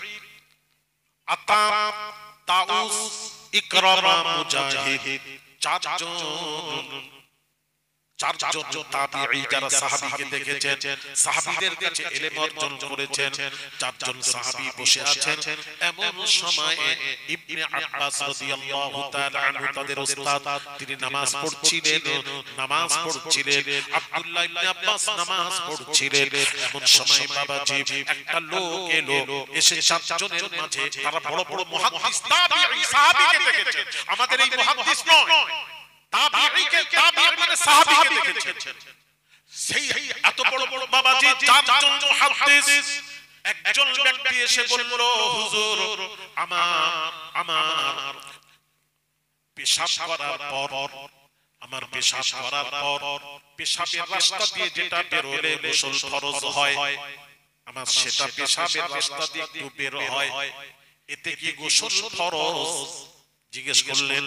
[SPEAKER 1] আতা, তাউস, ইকরামা, মুজাহিদ, চারজন তাবিঈ যারা সাহাবীকে দেখেছেন, সাহাবীদের কাছে ইলম অর্জন করেছেন। চারজন সাহাবী বসে আছেন, এমন সময়ে ইবনে আব্বাস রাদিয়াল্লাহু তাআলা আনহু তাদের উস্তাদ, তিনি নামাজ পড়ছিলেন। আব্দুল্লাহ ইবনে আব্বাস নামাজ পড়ছিলেন। এমন সময় বাবাজি একটা লোক এলো, এসে চারজনের মাঝে, তারা বড় বড় মুহাদ্দিস তাবিঈ সাহাবীকে দেখেছেন, আমাদের এই মুহাদ্দিস নয়, তাবিঈকে, তাবিঈ মানে সাহাবীকে দেখেছেন। সেই এত বড় বড় বাবাজি চারজন মুহাদ্দিস, একজন ব্যক্তি এসে বলল, হুজুর আমার পেশাব করার পর, আমার পেশাব করার পর পেশাবের রাস্তা দিয়ে যেটা বের হলে গোসল ফরজ হয়, আমার সেটা পেশাবের রাস্তা দিয়ে একটু বের হয়, এতে কি গোসল ফরজ? জিজ্ঞেস করলেন।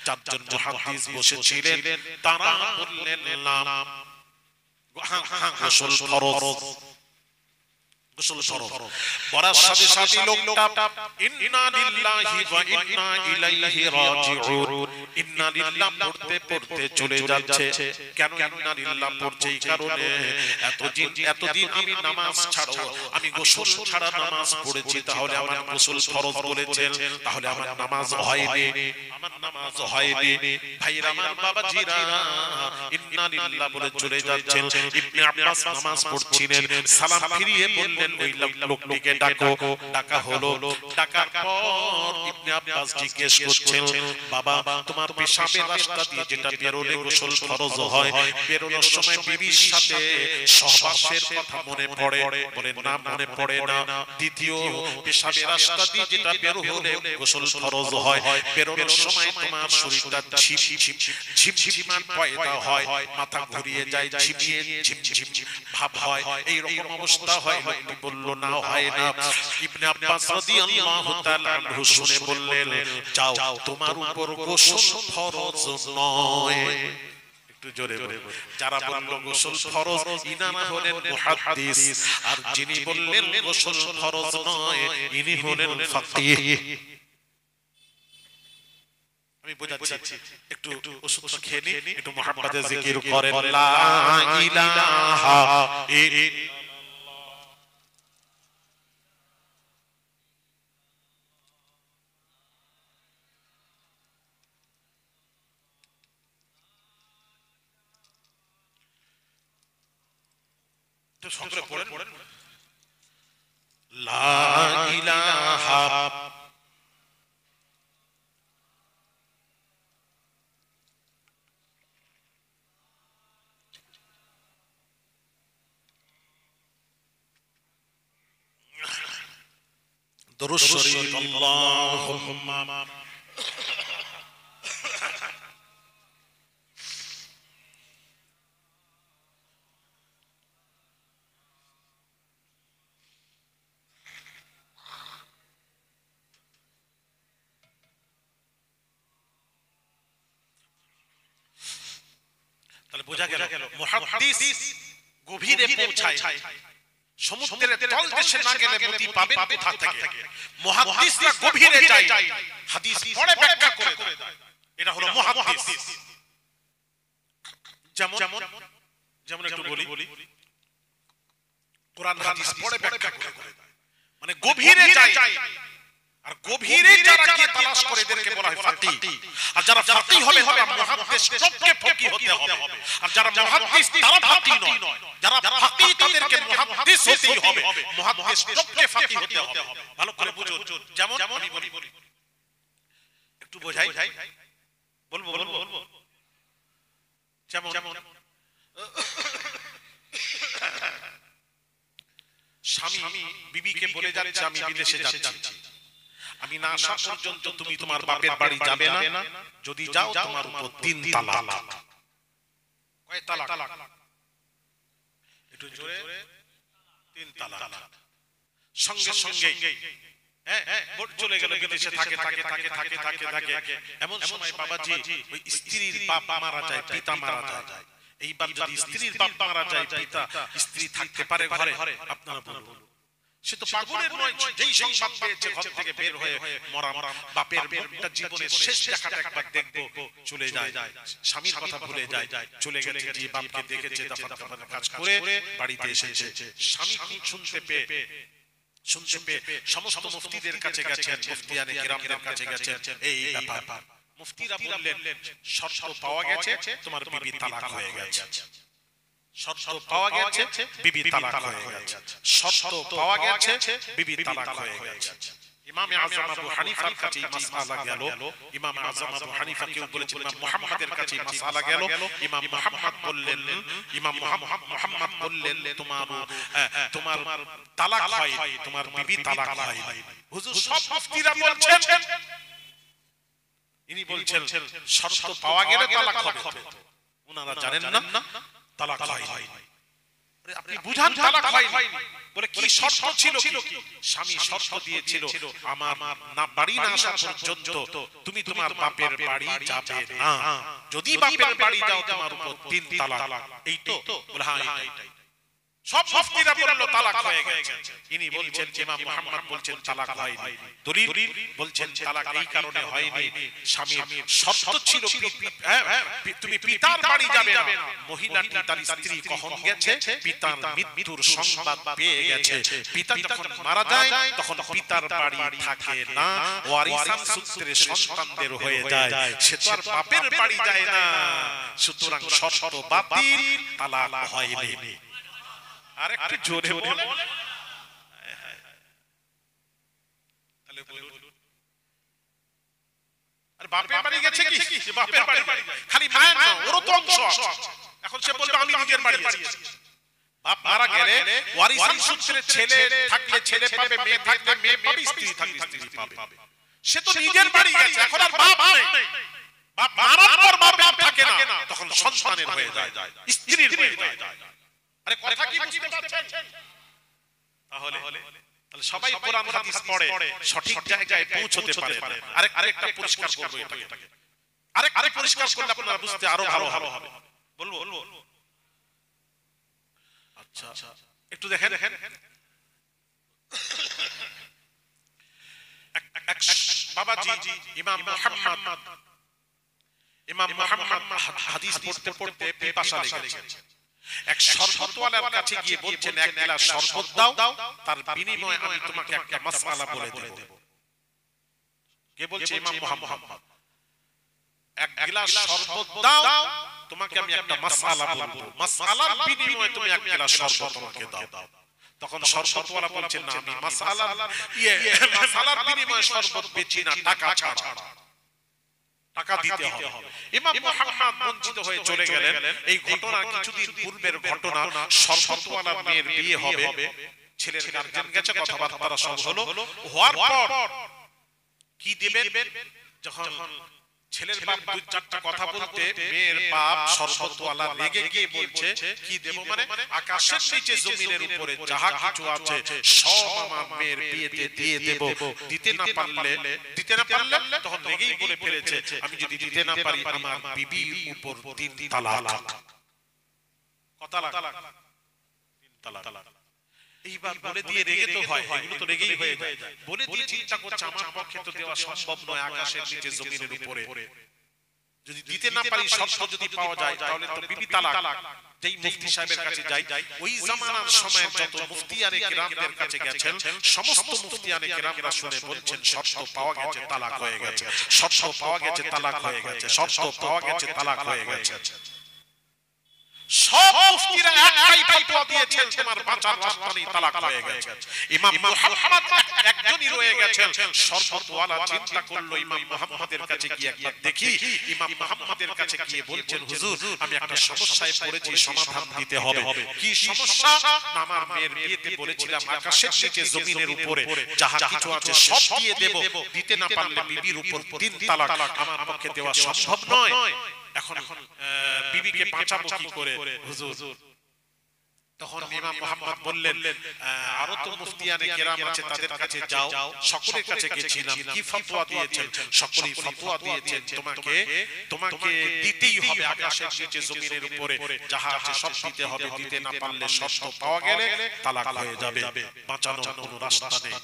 [SPEAKER 1] চারজন মুহাদ্দিস বসেছিলেন, তারা বললেন না, গোসল ফরজ, গোসল ফরজ। বলার সাথে সাথে লোকটা ইন্না লিল্লাহি ওয়া ইন্না ইলাইহি রাজিউন, ইন্না লিল্লাহ পড়তে পড়তে চলে যাচ্ছে। কেন ইন্না লিল্লাহ পড়ছে? এই কারণে এতদিন আমি নামাজ ছাড়ো, আমি গোসল ছাড়া নামাজ পড়েছি, তাহলে আমার গোসল ফরজ বলেছেন, তাহলে আমার নামাজ হয়নি, আমার নামাজ হয়নি। ভাইরা আমার বাবাজিরা, ইন্না লিল্লাহ বলে চলে যাচ্ছেন। ইবনে আব্বাস নামাজ পড়ছিলেন, সালাম ফিরিয়ে বললেন, ওই লোকটিকে ডাকো। ডাকা হলো, ডাকার পর ইবনে আব্বাস জিজ্ঞেস করছেন, বাবা তোমার পেশাবের রাস্তা দিয়ে যেটা বেরোলে গোসল ফরজ হয়, বেরোনোর সময় বিবির সাথে সহবাসের কথা মনে পড়ে? বলেন না, মনে পড়ে না। দ্বিতীয়, পেশাবের রাস্তা দিয়ে যেটা বের হলে গোসল ফরজ হয়, বেরোনোর সময় তোমার শরীরটা ঝিমঝিমান পয়দা হয়, মাথা ঘুরিয়ে যায়, ঝিমিয়ে ঝিমঝিম ভাব হয়, এই রকম অবস্থা হয়। বলল না, হয় না। ইবনে আব্বাস রাদিয়াল্লাহু তাআলা আনহু শুনে বললেন, যাও, তোমার উপর গোসল ফরজ নয়। একটু জোরে বলে, যারা বলল গোসল ফরজ, ইনারা হলেন মুহাদ্দিস, আর যিনি বললেন গোসল ফরজ নয়, ইনি হলেন ফাকিহ। আমি বোঝাচ্ছি, একটু ওষুধ খেয়ে নি, একটু মুহাব্বতে জিকির করেন, লা ইলাহা ইল্লাল্লাহ। সকলে পড়েন, লা ইলাহা দরুদ শরীফ, আল্লাহুম্মা তাহলে বোঝা গেল মুহাদ্দিস গভীরে পৌঁছায়, সমুদ্রের তলদেশে না গেলে মতি পাবেন কোথা থেকে? মুহাদ্দিসরা গভীরে যায়, হাদিস পড়ে ব্যাখ্যা করে দেয়। এটা হলো মুহাদ্দিস। যেমন যেমন একটু বলি, কোরআন হাদিস পড়ে ব্যাখ্যা করে, মানে গভীরে যায়, আর গভীরে যারা গিয়ে তালাশ করে এদেরকে বলা হয় ফাকিহ। আর যারা ফাকিহ হবে তারা মুহাদ্দিস, সবকে ফকিহ হতে হবে। আর যারা মুহাদ্দিস তারা ফাকিহ নয়, যারা ফাকিহ তাদেরকে মুহাদ্দিস হতেই হবে। মুহাদ্দিস সবকে ফাকিহ হতে হবে। ভালো করে বুঝুন। যেমন আমি বলি, একটু বোঝাই, বলবো যেমন স্বামী বিবিকে বলে যাচ্ছে আমি বিদেশে যাচ্ছি, আমি না আসা পর্যন্ত তুমি তোমার বাপের বাড়ি যাবে না, যদি যাও তোমার উপর 3 তালাক। কয় তালাক? একটু জোরে, 3 তালাক। সঙ্গে সঙ্গে চলে গেল বিদেশে, থাকে। এমন সময় বাবাজি ওই স্ত্রীর বাপ মারা যায়, পিতা মারা যায়। এইবার যদি স্ত্রীর বাপ মারা যায়, পিতা, স্ত্রী থাকতে পারে ঘরে? আপনারা বলুন, সে তো পাগলের নয়, যেই সংবাদ পেয়েছে ঘর থেকে বের হয়ে মরা বাপের মুখটা জীবনের শেষ দেখাটা একবার দেখবো, চলে যায়, স্বামীর কথা ভুলে যায়, চলে গেছে, যে বাপকে দেখেছে দফা দফা কাজ করে বাড়িতে এসেছে। স্বামী শুনতে পেয়ে সমস্ত মুফতিদের কাছে গেছেন, মুফতিয়ানে কিরামদের কাছে গেছেন, এই ব্যাপার। মুফতিরা বললেন শর্ত পাওয়া গেছে, তোমার বিবি তালাক হয়ে গেছে। শর্ত পাওয়া গেছে, বিবি তালাক হয়ে গেছে। শর্ত পাওয়া গেছে, বিবি তালাক হয়ে গেছে। ইমাম আযম আবু হানিফার কাছে মাসআলা গেল। ইমাম আযম আবু হানিফা কেউ বলেছেন ইমাম মুহাম্মাদের কাছে মাসআলা গেল। ইমাম মুহাম্মদ বললেন তোমার তালাক হয়, তোমার বিবি তালাক হয়। হুজুর সব মুফতিরা বলছেন, ইনি বলছেন শর্ত পাওয়া গেলে তালাক হবে। ওনারা জানেন না তালাক হয়। আপনি বুঝান তালাক হয়নি বলে কি শর্ত ছিল? কি স্বামী শর্ত দিয়েছিল, আমার না বাড়ি না আসা পর্যন্ত তুমি তোমার বাপের বাড়ি যাবে না, যদি বাপের বাড়ি যাও তোমার উপর 3 তালাক। এই তো বলে হ্যাঁ এইটাই। সব মুফতিরা বলল তালাক হয়ে গেছে। ইনি বলছেন, ইমাম মুহাম্মদ বলছেন তালাক হয়নি। দলিল বলছেন তালাক এই কারণে হয়নি, স্বামীর শর্ত ছিল তুমি পিতার বাড়ি যাবে না। মহিলাটি তার স্ত্রী কখন গেছে? পিতার মৃত্যুর সংবাদ পেয়ে গেছে। পিতা যখন মারা যায় তখন পিতার বাড়ি থাকে না, ওয়ারিসান সূত্রে সন্তানদের হয়ে যায়, সে তো আর বাপের বাড়ি যায় না। সুতরাং শর্ত বাতিল, তালাক হয়নি। আর একটু জোরে বলেন। তাহলে বলুন, আর বাপের বাড়ি গেছে কি? বাপের বাড়ি খালি মায়ের না, ওরও তো অংশ আছে। এখন সে বলবে আমি নিজের বাড়ি আছি। বাপ মারা গেলে ওয়ারিসান সূত্রে ছেলে থাকলে ছেলে পাবে, মেয়ে থাকলে মেয়ে পাবে, স্ত্রী থাকলে স্ত্রী পাবে। সে তো নিজের বাড়ি গেছে, এখন আর বাপ নেই। বাপ মারার পর বাপ থাকে না, তখন সন্তানের হয়ে যায়, স্ত্রীর হয়ে যায়। আরে কথা কি বুঝতে পারছেন? তাহলে সবাই কোরআন হাদিস পড়ে সঠিক জায়গায় পৌঁছতে পারে। আরেকটা পরিষ্কার করব এটাকে, আরেক পরিষ্কার করলে আপনারা বুঝতে আরো ভালো হবে। বলবো আচ্ছা একটু দেখেন, বাবাজি ইমাম মুহাম্মদ হাদিস পড়তে পড়তে পিপাসা লেগেছে। এক শরবতওয়ালার কাছে গিয়ে বলছেন এক গ্লাস শরবত দাও, তার বিনিময়ে আমি তোমাকে একটা মাসআলা বলে দেব। কে বলছে? ইমাম মুহাম্মদ। এক গ্লাস শরবত দাও, তোমাকে আমি একটা মাসআলা বলবো, মাসআলার বিনিময়ে তুমি এক গ্লাস শরবত আমাকে দাও। তখন শরবতওয়ালা বলছেন না, আমি মাসআলার বিনিময়ে শরবত বেচি না, টাকা ছাড়া, টাকা দিতে হবে। ইমাম মুহাম্মদ বঞ্চিত হয়ে চলে গেলেন। এই ঘটনা কিছুদিন পূর্বের ঘটনা। শরবতওয়ালার মেয়ের বিয়ে হবে, ছেলের গার্জিয়ান গেছে, কথাবার্তা সব হলো। হওয়ার পর কি দিবেন? যখন ছেলের বাপ 2-4টা কথা বলতে, মেয়ের বাপ শরবতওয়ালা রেগে গিয়ে বলছে কি দেব, মানে আকাশের নিচে জমিনের উপরে যাহা কিছু আছে সব আমার মেয়ের বিয়েতে দিয়ে দেব। দিতে না পারলে তখন রেগেই বলে ফেলেছে, আমি যদি দিতে না পারি আমার বিবির উপর 3 তালাক। কত তালাক? 3 তালাক। এইবার বলে দিয়ে রেগে তো হয়, এগুলো তো রেগেই হয়ে যায়। বলে দিয়ে চিন্তা করছে আমার পক্ষে তো দেওয়া সম্ভব নয়, আকাশের নিচে জমিনের উপরে যদি দিতে না পারি শর্ত যদি পাওয়া যায় তাহলে তো বিবি তালাক। যেই মুফতি সাহেবের কাছে যাই, ওই জামানার সময়ের যত মুফতিয়ানে কেরামদের কাছে গেছেন সমস্ত মুফতিয়ানে কেরামরা শুনে বলছেন শর্ত পাওয়া গেছে তালাক হয়ে গেছে, শর্ত পাওয়া গেছে তালাক হয়ে গেছে, শর্ত পাওয়া গেছে তালাক হয়ে গেছে। সব মুফতিরা একটাই ফতোয়া দিয়েছেন তোমার বাঁচার রাস্তা নেই, তালাক হয়ে গেছে। ইমাম মুহাম্মদ একজনই রয়ে গেছেন শরবতওয়ালা। চিন্তা করলো ইমাম মুহাম্মদের কাছে গিয়ে একবার দেখি। ইমাম মুহাম্মদের কাছে গিয়ে বলছেন হুজুর আমি একটা সমস্যায় পড়েছি, সমাধান দিতে হবে। কি সমস্যা? আমার মেয়ের বিয়েতে বলেছিলাম আকাশের নিচে জমিনের উপরে যাহা কিছু আছে সব দিয়ে দেব, দিতে না পারলে বিবির উপর 3 তালাক। আমার পক্ষে দেওয়া সম্ভব নয়। এখন বিবিকে বাঁচাবো কি করে হুজুর? তখন ইমাম মুহাম্মদ বললেন আরো তো মুফতিয়ানে কেরাম আছে তাদের কাছে যাও। সকলের কাছে গেছিলাম, কি ফতোয়া দিয়েছেন? সকলেই ফতোয়া দিয়েছেন তোমাকে দিতেই হবে আকাশের নিচে জমিনের উপরে যাহা আছে সব দিতে হবে, দিতে না পারলে শর্ত পাওয়া গেলে তালাক হয়ে যাবে, বাঁচানোর কোনো রাস্তা নেই।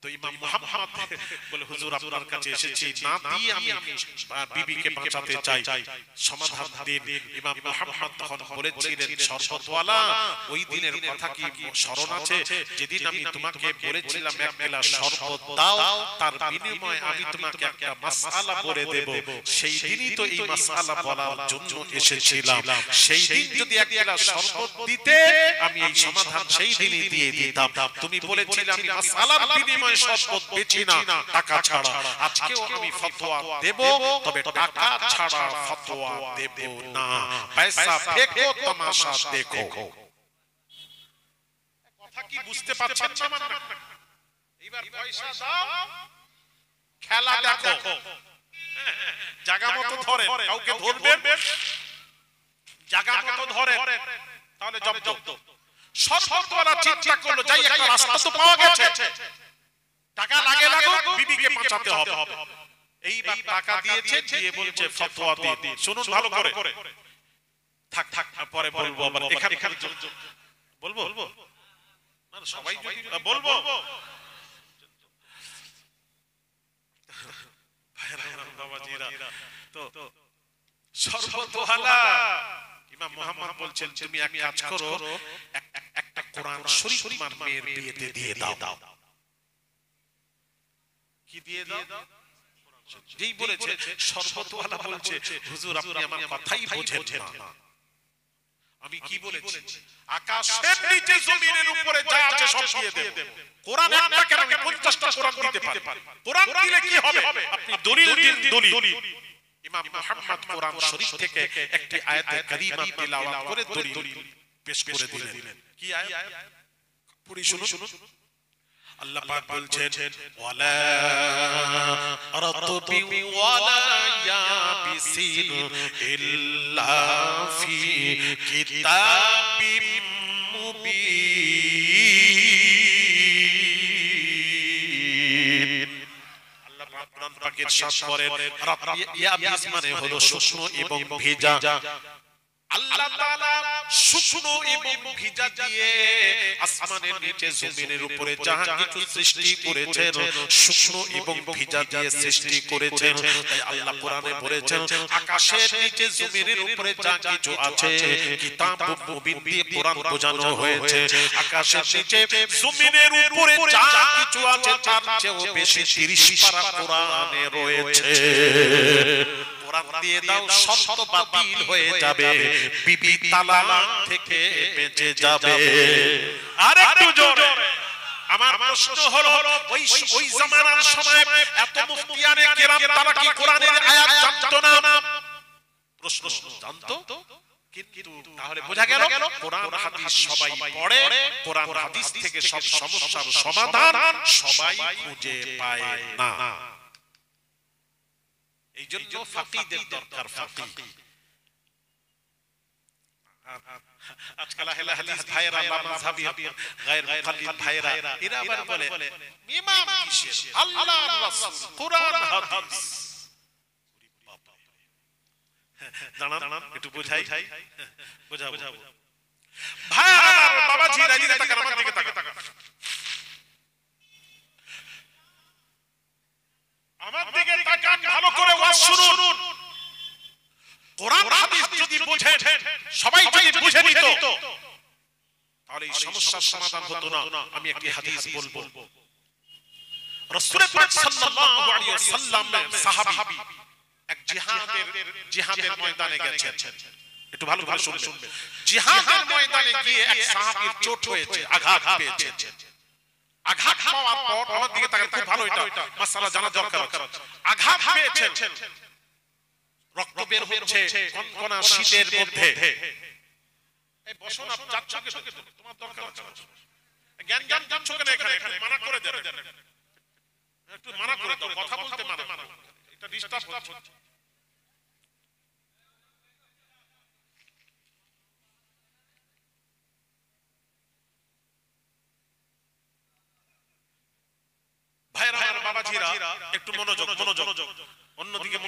[SPEAKER 1] তো ইমাম মুহাম্মদ বলে হুজুর আপনার কাছে এসেছি, না দিয়ে আমি বিবিকে বাঁচাতে চাই, সমাধান দিন। ইমাম মুহাম্মদ তখন বলেছিলেন শরবতওয়ালা ওই দিনের কথা কি স্মরণ আছে যেদিন আমি তোমাকে বলেছিলাম এক গ্লাস শরবত দাও, তার বিনিময়ে আমি তোমাকে একটা মাসআলা বলে দেব। সেই দিনই তো এই মাসআলা বলার জন্য এসেছিলাম। সেই দিন যদি এক গ্লাস শরবত দিতে আমি এই সমাধান সেই দিনই দিয়ে দিতাম। তুমি বলেছিলে আমি মাসআলার বিনিময়ে শরবত বেচি না টাকা ছাড়া। আজকেও আমি ফতোয়া দেব, তবে টাকা ছাড়া ফতোয়া দেব না। পয়সা ফেকো তামাশা দেখো। কথা কি বুঝতে পারছেন না? এবার পয়সা দাও, খেলা দেখো, জায়গা মতো ধরেন, কাউকে ধরবেন জায়গা মতো ধরেন, তাহলে জব্দ। শরবতওয়ালা চিন্তা করলো যাই একটা রাস্তা তো পাওয়া গেছে, টাকা লাগে লাগুক, বিবিকে বাঁচাতে হবে। এইবার টাকা দিয়েছে, দিয়ে বলছে ফতোয়া দিন। শুনুন ভালো করে, থাক থাক পরে বলবো। আবার এখানে বলবো না, সবাই বলবো। বাবাজিরা তো শরবতওয়ালা ইমাম মুহাম্মদ বলছেন তুমি এক কাজ করো, একটা কোরআন শরীফ তোমার মেয়ের বিয়েতে দিয়ে দাও। কি দিয়ে দাও? যেই বলেছে শরবতওয়ালা বলছে হুজুর আপনি আমার কথাই বোঝেন না। আমি কি বলেছি? আকাশের নিচে জমিনের উপরে যা আছে সব দিয়ে দেব। কোরআন একটা কেন, আমি 50টা কোরআন দিতে পারি। কোরআন দিলে কি হবে? আপনি দলিল দিন, দলিল। ইমাম মুহাম্মদ কোরআন শরীফ থেকে একটি আয়াতে কারিমা তেলাওয়াত করে দলিল পেশ করে দিলেন। কি আয়াত? পড়ি শুনুন। আল্লাহ পাক বলছেন ওয়ালা রাতবি ওয়ালা ইয়াবিসিন ইল্লা ফি কিতাবিম মুবিন। আল্লাহ পাক কোরআন পাকের ইরশাদ করেন ইয়াবিস মানে হলো শুকনো এবং ভেজা। আল্লাহ তাআলা শুকনো এবং ভিজা দিয়ে আসমানের নিচে জমিনের উপরে যা কিছু সৃষ্টি করেছেন শুকনো এবং ভিজা দিয়ে সৃষ্টি করেছেন। তাই আল্লাহ কোরআনে বলেছেন আকাশের নিচে জমিনের উপরে যা কিছু আছে কিতাব মুবিন দিয়ে কোরআন বোঝানো হয়েছে। আকাশের নিচে জমিনের উপরে যা কিছু আছে তার চেয়েও বেশি 30 পারা কোরআনে রয়েছে। কোরআন দিয়ে দাও, শর্ত বাতিল হয়ে যাবে, বিবি তালাক থেকে বেঁচে যাবে। আরেকটু জোরে। আমার প্রশ্ন হলো ওই জামানার সময় এত মুফতিয়ানে কেরাম তারা কি কোরআনের আয়াত জানতো না? প্রশ্ন জানতো, কিন্তু তাহলে বোঝা গেল কোরআন হাদিস সবাই পড়ে, কোরআন হাদিস থেকে সব সমস্যার সমাধান সবাই খুঁজে পায় না। এই জন্য ফাকিহদের দরকার। ফাকিহ আজকাল আহলে হাদিস ভাইরা বা মাযহাবী গায়র মুকাল্লিদ ভাইরা এরা আবার বলে ইমাম কিসের, আল্লাহর রাসূল, কোরআন হাদিস। দাঁড়ান একটু বোঝাই, বোঝাবো। ভাই বাবাজি রাজি তাকান, আমার দিকে তাকান। আমার দিকে তাকান, ভালো করে ওয়াজ শুনুন। তাহলে এই সমস্যার সমাধান হতো না। আমি একটি হাদিস বলবো। রাসূল পাক সাল্লাল্লাহু আলাইহি ওয়াসাল্লামের সাহাবী এক জিহাদের ময়দানে গেছেন। একটু ভালো করে শুনবেন। জিহাদের ময়দানে গিয়ে এক সাহাবীর চোট হয়েছে, আঘাত পেয়েছে। আঘাত পাওয়ার পর আমার দিকে তাকান, খুব ভালো, এটা মাসআলা জানা দরকার। আঘাত পেয়েছেন, রক্ত বের হচ্ছে কনকনা শীতের মধ্যে। এই বসো না, যাচ্ছ কে? তোমার দরকার আছে। জ্ঞান দিচ্ছ কেন এখানে? মানা করে দেন, একটু মানা করে দাও, কথা বলতে মানা, এটা ডিস্টার্ব হচ্ছে। ভাইরা, বাবাজিরা, একটু মনোযোগ, অন্যদিকে